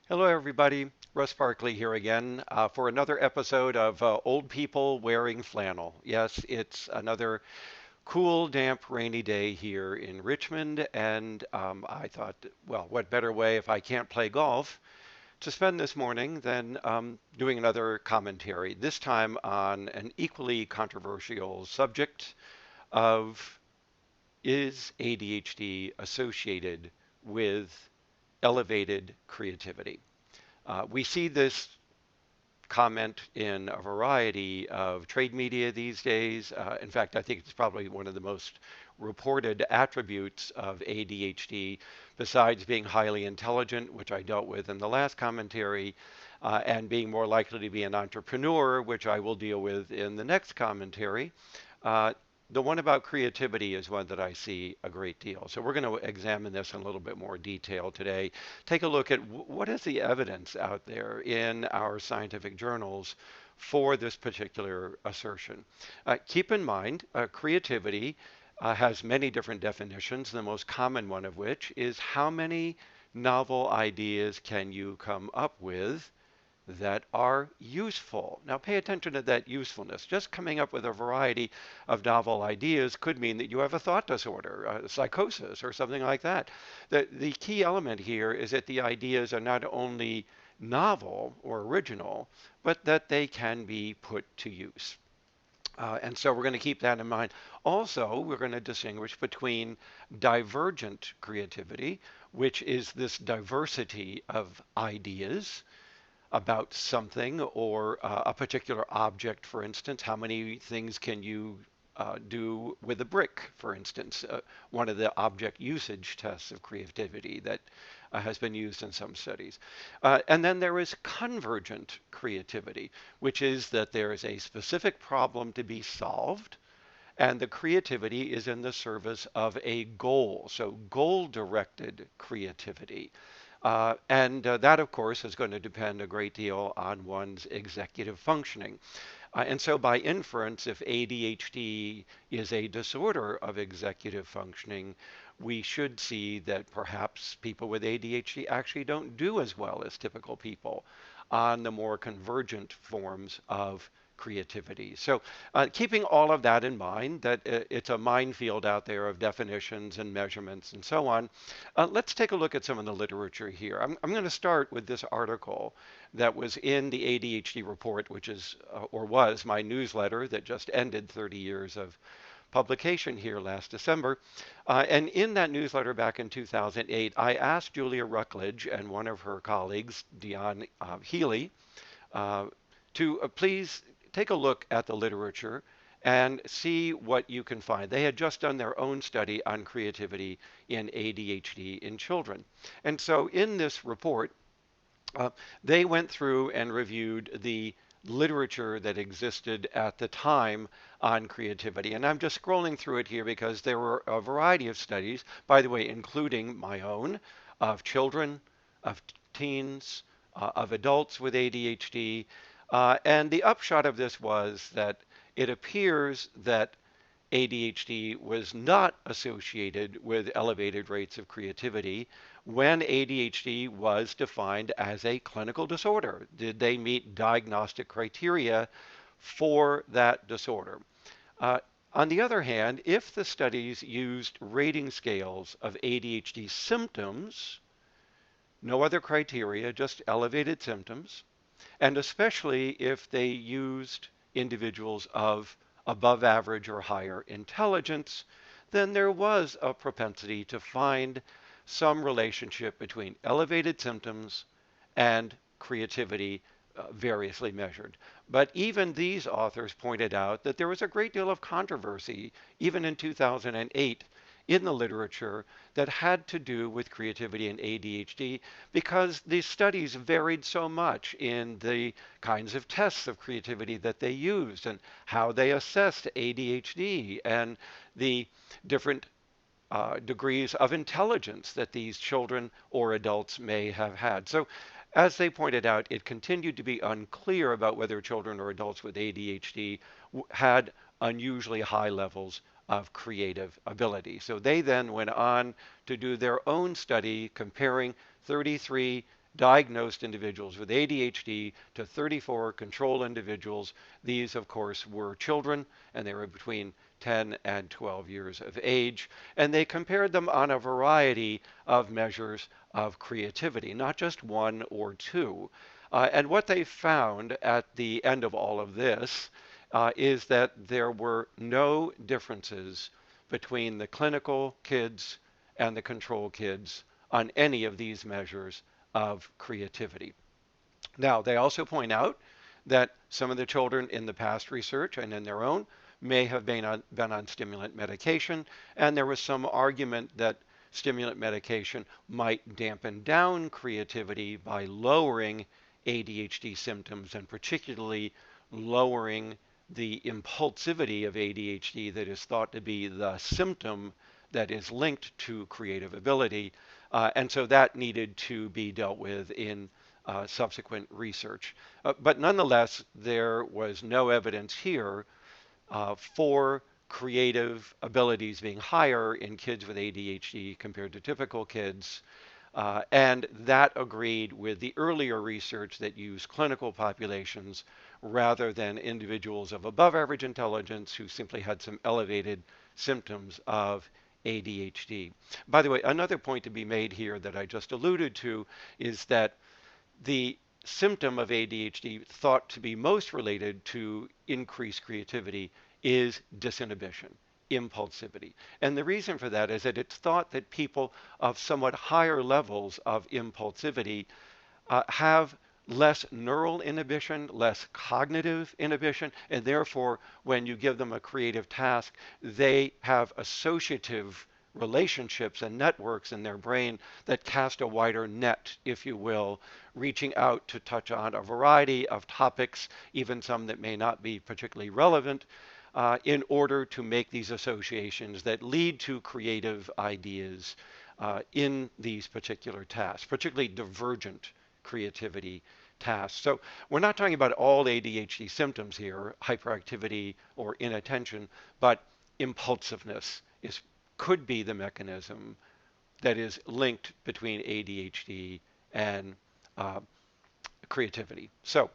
Hello, everybody. Russ Barkley here again for another episode of Old People Wearing Flannel. Yes, it's another cool, damp, rainy day here in Richmond, and I thought, well, what better way if I can't play golf to spend this morning than doing another commentary, this time on an equally controversial subject of is ADHD associated with elevated creativity? We see this comment in a variety of trade media these days. In fact, I think it's probably one of the most reported attributes of ADHD, besides being highly intelligent, which I dealt with in the last commentary, and being more likely to be an entrepreneur, which I will deal with in the next commentary. Uh, the one about creativity is one that I see a great deal. So we're going to examine this in a little bit more detail today. Take a look at what is the evidence out there in our scientific journals for this particular assertion. Keep in mind, creativity has many different definitions, the most common one of which is how many novel ideas can you come up with that are useful. Now, pay attention to that usefulness. Just coming up with a variety of novel ideas could mean that you have a thought disorder, psychosis, or something like that. The key element here is that the ideas are not only novel or original, but that they can be put to use. And so we're going to keep that in mind. Also, we're going to distinguish between divergent creativity, which is this diversity of ideas about something or a particular object, for instance. How many things can you do with a brick, for instance? One of the object usage tests of creativity that has been used in some studies. And then there is convergent creativity, which is that there is a specific problem to be solved and the creativity is in the service of a goal. So goal-directed creativity. And that, of course, is going to depend a great deal on one's executive functioning. And so, by inference, if ADHD is a disorder of executive functioning, we should see that perhaps people with ADHD actually don't do as well as typical people on the more convergent forms of creativity. So, keeping all of that in mind, that it's a minefield out there of definitions and measurements and so on, let's take a look at some of the literature here. I'm going to start with this article that was in the ADHD report, which is or was my newsletter that just ended 30 years of publication here last December. And in that newsletter back in 2008, I asked Julia Ruckledge and one of her colleagues, Dion Healy, uh, to please take a look at the literature and see what you can find. They had just done their own study on creativity in ADHD in children. And so in this report, uh, they went through and reviewed the literature that existed at the time on creativity. And I'm just scrolling through it here because there were a variety of studies, by the way, including my own, of children, of teens, of adults with ADHD. And the upshot of this was that it appears that ADHD was not associated with elevated rates of creativity when ADHD was defined as a clinical disorder. Did they meet diagnostic criteria for that disorder? Uh, on the other hand, if the studies used rating scales of ADHD symptoms, no other criteria, just elevated symptoms, and especially if they used individuals of above average or higher intelligence, then there was a propensity to find some relationship between elevated symptoms and creativity variously measured. But even these authors pointed out that there was a great deal of controversy, even in 2008, in the literature that had to do with creativity and ADHD because these studies varied so much in the kinds of tests of creativity that they used and how they assessed ADHD and the different degrees of intelligence that these children or adults may have had. So, as they pointed out, it continued to be unclear about whether children or adults with ADHD had unusually high levels of creative ability. So they then went on to do their own study comparing 33 diagnosed individuals with ADHD to 34 control individuals. These, of course, were children, and they were between 10 and 12 years of age. And they compared them on a variety of measures of creativity, not just one or two. And what they found at the end of all of this is that there were no differences between the clinical kids and the control kids on any of these measures of creativity. Now, they also point out that some of the children in the past research and in their own may have been on stimulant medication, and there was some argument that stimulant medication might dampen down creativity by lowering ADHD symptoms and particularly lowering the impulsivity of ADHD that is thought to be the symptom that is linked to creative ability. And so that needed to be dealt with in subsequent research. But nonetheless, there was no evidence here for creative abilities being higher in kids with ADHD compared to typical kids. And that agreed with the earlier research that used clinical populations rather than individuals of above average intelligence who simply had some elevated symptoms of ADHD. By the way, another point to be made here that I just alluded to is that the symptom of ADHD thought to be most related to increased creativity is disinhibition, impulsivity. And the reason for that is that it's thought that people of somewhat higher levels of impulsivity have less neural inhibition, less cognitive inhibition, and therefore, when you give them a creative task, they have associative relationships and networks in their brain that cast a wider net, if you will, reaching out to touch on a variety of topics, even some that may not be particularly relevant, in order to make these associations that lead to creative ideas in these particular tasks, particularly divergent creativity tasks. So we're not talking about all ADHD symptoms here, hyperactivity or inattention, but impulsiveness could be the mechanism that is linked between ADHD and creativity. So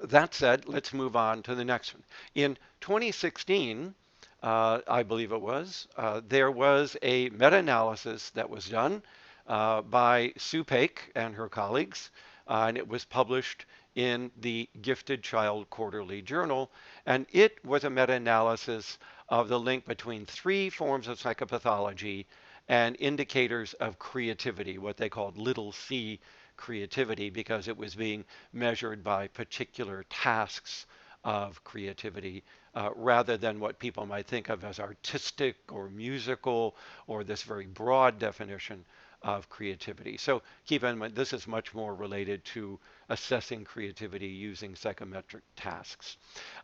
that said, let's move on to the next one. In 2016, I believe it was, there was a meta-analysis that was done by Sue Paik and her colleagues, and it was published in the Gifted Child Quarterly Journal, and it was a meta-analysis of the link between three forms of psychopathology and indicators of creativity, what they called little c creativity, because it was being measured by particular tasks of creativity rather than what people might think of as artistic or musical or this very broad definition of creativity. So keep in mind, this is much more related to assessing creativity using psychometric tasks.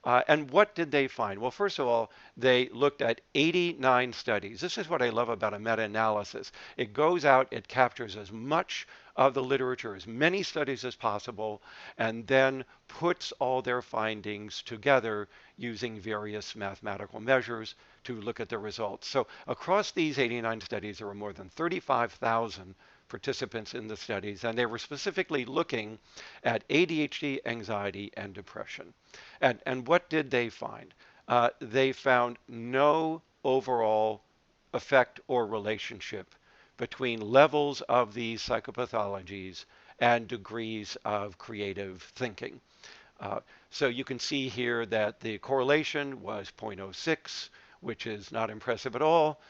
And what did they find? Well, first of all, they looked at 89 studies. This is what I love about a meta-analysis. It goes out, it captures as much of the literature, as many studies as possible, and then puts all their findings together using various mathematical measures to look at the results. So across these 89 studies, there were more than 35,000 participants in the studies, and they were specifically looking at ADHD, anxiety, and depression. And what did they find? They found no overall effect or relationship between levels of these psychopathologies and degrees of creative thinking. So you can see here that the correlation was 0.06, which is not impressive at all.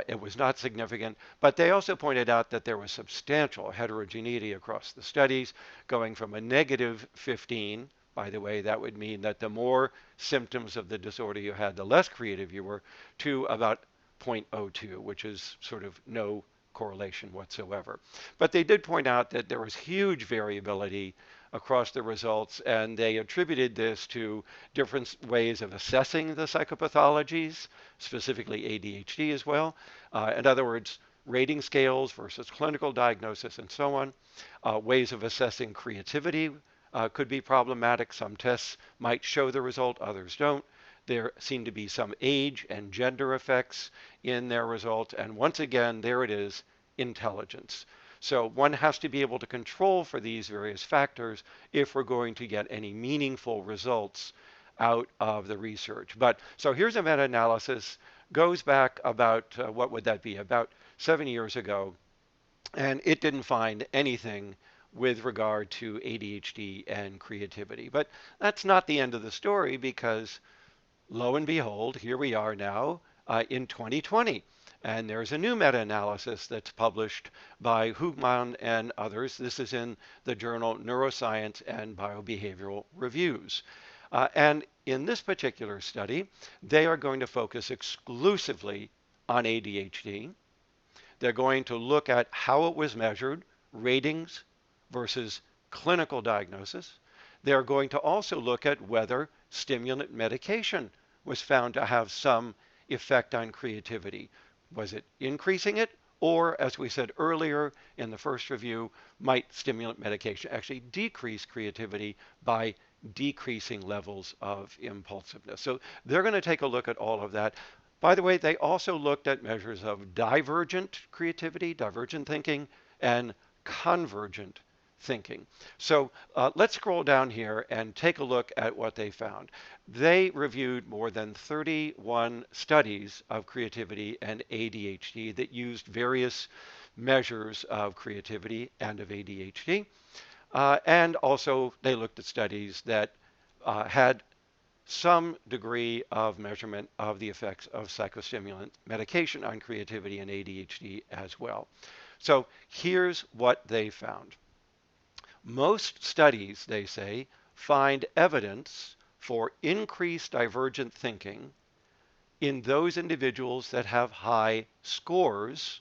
It was not significant, but they also pointed out that there was substantial heterogeneity across the studies, going from a negative 15. By the way, that would mean that the more symptoms of the disorder you had, the less creative you were, to about 0.02, which is sort of no correlation whatsoever. But they did point out that there was huge variability across the results, and they attributed this to different ways of assessing the psychopathologies, specifically ADHD as well. In other words, rating scales versus clinical diagnosis and so on. Ways of assessing creativity could be problematic. Some tests might show the result, others don't. There seem to be some age and gender effects in their results. And once again, there it is, intelligence. So one has to be able to control for these various factors if we're going to get any meaningful results out of the research. But so here's a meta-analysis, goes back about, what would that be, about 7 years ago, and it didn't find anything with regard to ADHD and creativity. But that's not the end of the story, because lo and behold, here we are now in 2020. And there's a new meta-analysis that's published by Hugman and others. This is in the journal Neuroscience and Biobehavioral Reviews. And in this particular study, they are going to focus exclusively on ADHD. They're going to look at how it was measured, ratings versus clinical diagnosis. They're going to also look at whether stimulant medication was found to have some effect on creativity. Was it increasing it? Or, as we said earlier in the first review, might stimulant medication actually decrease creativity by decreasing levels of impulsiveness? So they're going to take a look at all of that. By the way, they also looked at measures of divergent creativity, divergent thinking, and convergent thinking. So let's scroll down here and take a look at what they found. They reviewed more than 31 studies of creativity and ADHD that used various measures of creativity and of ADHD. And also they looked at studies that had some degree of measurement of the effects of psychostimulant medication on creativity and ADHD as well. So here's what they found. Most studies, they say, find evidence for increased divergent thinking in those individuals that have high scores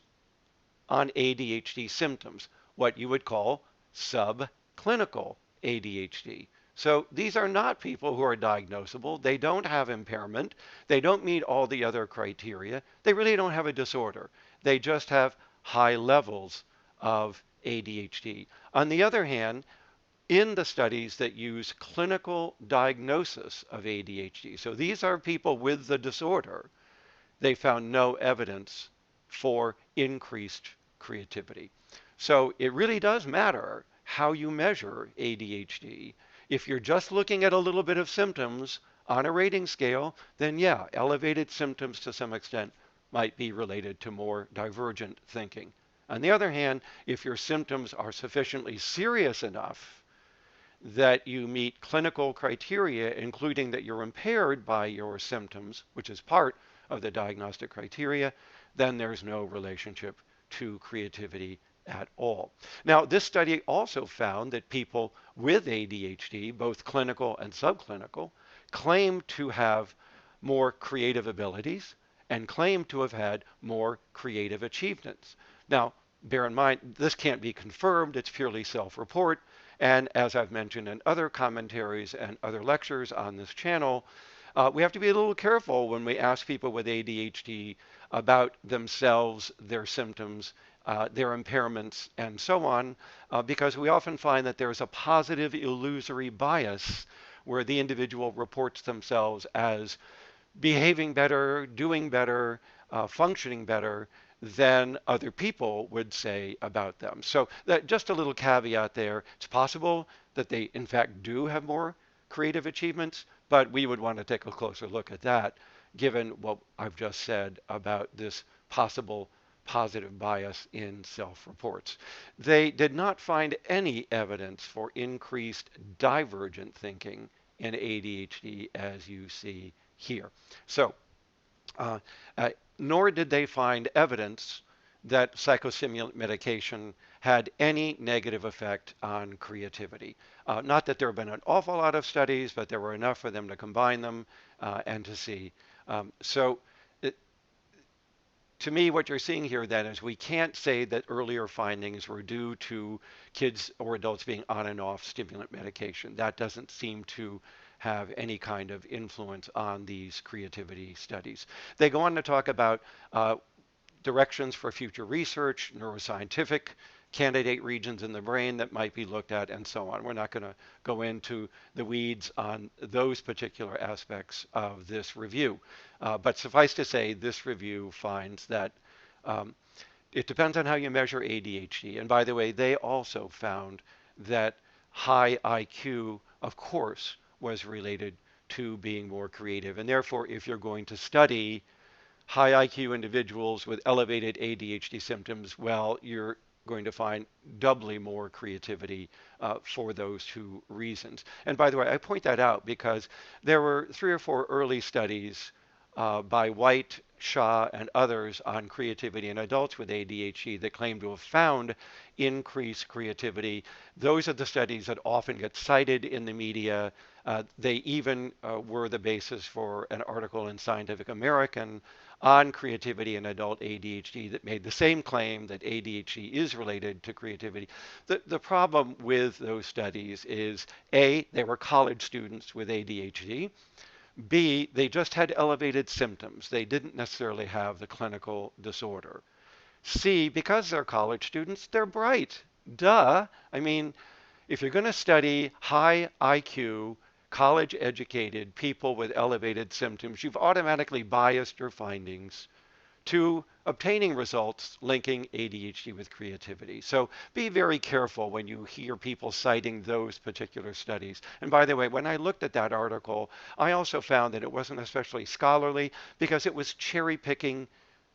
on ADHD symptoms, what you would call subclinical ADHD. So these are not people who are diagnosable. They don't have impairment. They don't meet all the other criteria. They really don't have a disorder. They just have high levels of ADHD. On the other hand, in the studies that use clinical diagnosis of ADHD, so these are people with the disorder, they found no evidence for increased creativity. So it really does matter how you measure ADHD. If you're just looking at a little bit of symptoms on a rating scale, then yeah, elevated symptoms to some extent might be related to more divergent thinking. On the other hand, if your symptoms are sufficiently serious enough that you meet clinical criteria, including that you're impaired by your symptoms, which is part of the diagnostic criteria, then there's no relationship to creativity at all. Now, this study also found that people with ADHD, both clinical and subclinical, claim to have more creative abilities and claim to have had more creative achievements. Now, bear in mind, this can't be confirmed. It's purely self-report. And as I've mentioned in other commentaries and other lectures on this channel, we have to be a little careful when we ask people with ADHD about themselves, their symptoms, their impairments, and so on, because we often find that there's a positive illusory bias where the individual reports themselves as behaving better, doing better, functioning better than other people would say about them. So that, just a little caveat there. It's possible that they in fact do have more creative achievements, but we would want to take a closer look at that given what I've just said about this possible positive bias in self-reports. They did not find any evidence for increased divergent thinking in ADHD as you see here. So, uh, nor did they find evidence that psychostimulant medication had any negative effect on creativity. Not that there have been an awful lot of studies, but there were enough for them to combine them and to see. So to me, what you're seeing here then is we can't say that earlier findings were due to kids or adults being on and off stimulant medication. That doesn't seem to have any kind of influence on these creativity studies. They go on to talk about directions for future research, neuroscientific candidate regions in the brain that might be looked at, and so on. We're not going to go into the weeds on those particular aspects of this review. But suffice to say, this review finds that It depends on how you measure ADHD. And by the way, they also found that high IQ, of course, was related to being more creative. And therefore, if you're going to study high IQ individuals with elevated ADHD symptoms, well, you're going to find doubly more creativity for those two reasons. And by the way, I point that out because there were 3 or 4 early studies by White, Shah, and others on creativity in adults with ADHD that claim to have found increased creativity. Those are the studies that often get cited in the media. They even were the basis for an article in Scientific American on creativity in adult ADHD that made the same claim that ADHD is related to creativity. The problem with those studies is A, they were college students with ADHD. B, they just had elevated symptoms. They didn't necessarily have the clinical disorder. C, because they're college students, they're bright. Duh. I mean, if you're going to study high IQ, college educated people with elevated symptoms, you've automatically biased your findings to obtaining results linking ADHD with creativity. So be very careful when you hear people citing those particular studies. And by the way, when I looked at that article, I also found that it wasn't especially scholarly because it was cherry picking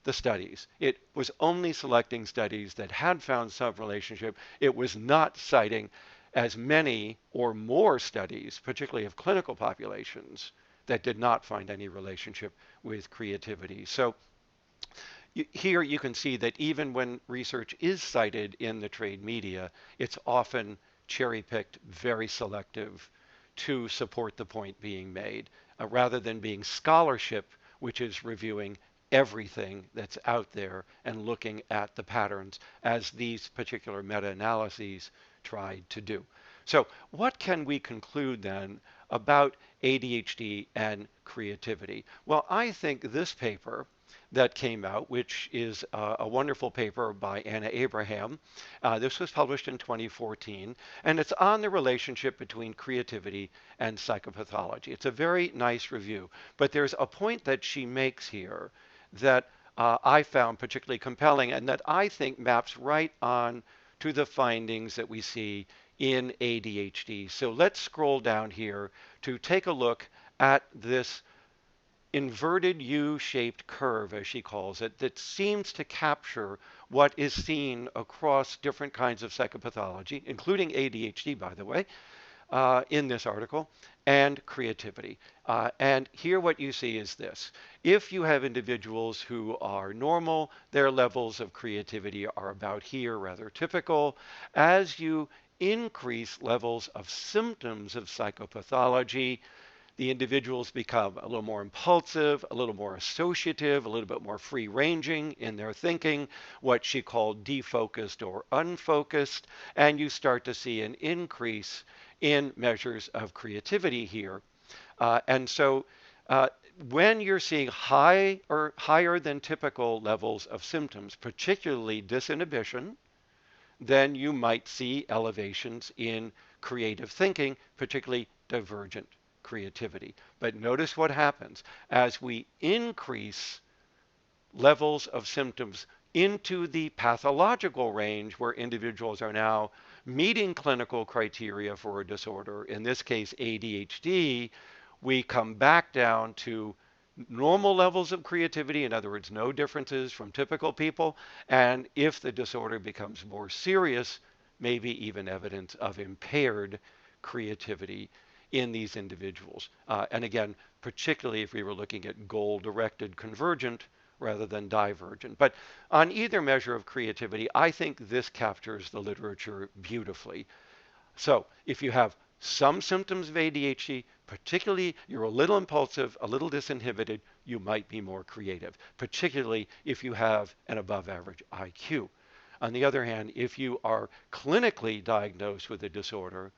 the studies. It was only selecting studies that had found some relationship. It was not citing as many or more studies, particularly of clinical populations, that did not find any relationship with creativity. So here you can see that even when research is cited in the trade media, it's often cherry-picked, very selective to support the point being made, rather than being scholarship, which is reviewing everything that's out there and looking at the patterns as these particular meta-analyses tried to do. So what can we conclude then about ADHD and creativity? Well, I think this paper that came out, which is a wonderful paper by Anna Abraham. This was published in 2014, and it's on the relationship between creativity and psychopathology. It's a very nice review, but there's a point that she makes here that I found particularly compelling and that I think maps right on to the findings that we see in ADHD. So let's scroll down here to take a look at this inverted U-shaped curve, as she calls it, that seems to capture what is seen across different kinds of psychopathology, including ADHD, by the way, in this article, and creativity. And here what you see is this. If you have individuals who are normal, their levels of creativity are about here, rather typical. As you increase levels of symptoms of psychopathology, the individuals become a little more impulsive, a little more associative, a little bit more free-ranging in their thinking, what she called defocused or unfocused, and you start to see an increase in measures of creativity here. And so when you're seeing high or higher than typical levels of symptoms, particularly disinhibition, then you might see elevations in creative thinking, particularly divergent creativity. But notice what happens as we increase levels of symptoms into the pathological range where individuals are now meeting clinical criteria for a disorder, in this case ADHD, we come back down to normal levels of creativity, in other words, no differences from typical people, and if the disorder becomes more serious, maybe even evidence of impaired creativity in these individuals. And again, particularly if we were looking at goal-directed convergent rather than divergent. But on either measure of creativity, I think this captures the literature beautifully. So if you have some symptoms of ADHD, particularly you're a little impulsive, a little disinhibited, you might be more creative, particularly if you have an above average IQ. On the other hand, if you are clinically diagnosed with a disorder,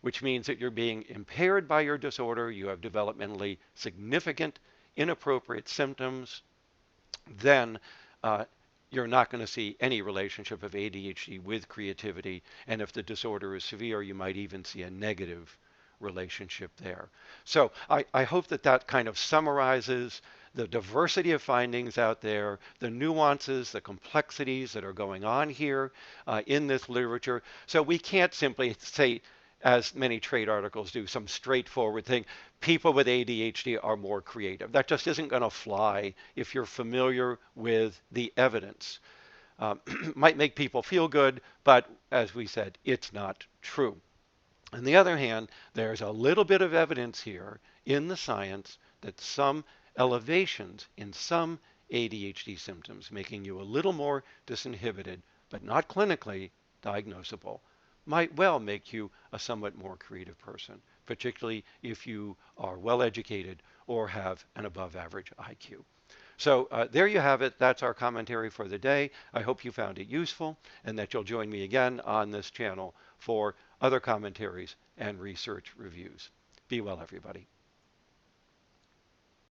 which means that you're being impaired by your disorder, you have developmentally significant inappropriate symptoms, then you're not going to see any relationship of ADHD with creativity. And if the disorder is severe, you might even see a negative relationship there. So I hope that that kind of summarizes the diversity of findings out there, the nuances, the complexities that are going on here in this literature. So we can't simply say, as many trade articles do, some straightforward thing. People with ADHD are more creative. That just isn't going to fly if you're familiar with the evidence. Might make people feel good, but as we said, it's not true. On the other hand, there's a little bit of evidence here in the science that some elevations in some ADHD symptoms, making you a little more disinhibited, but not clinically diagnosable, might well make you a somewhat more creative person, particularly if you are well educated or have an above average IQ. So there you have it. That's our commentary for the day. I hope you found it useful and that you'll join me again on this channel for other commentaries and research reviews. Be well, everybody.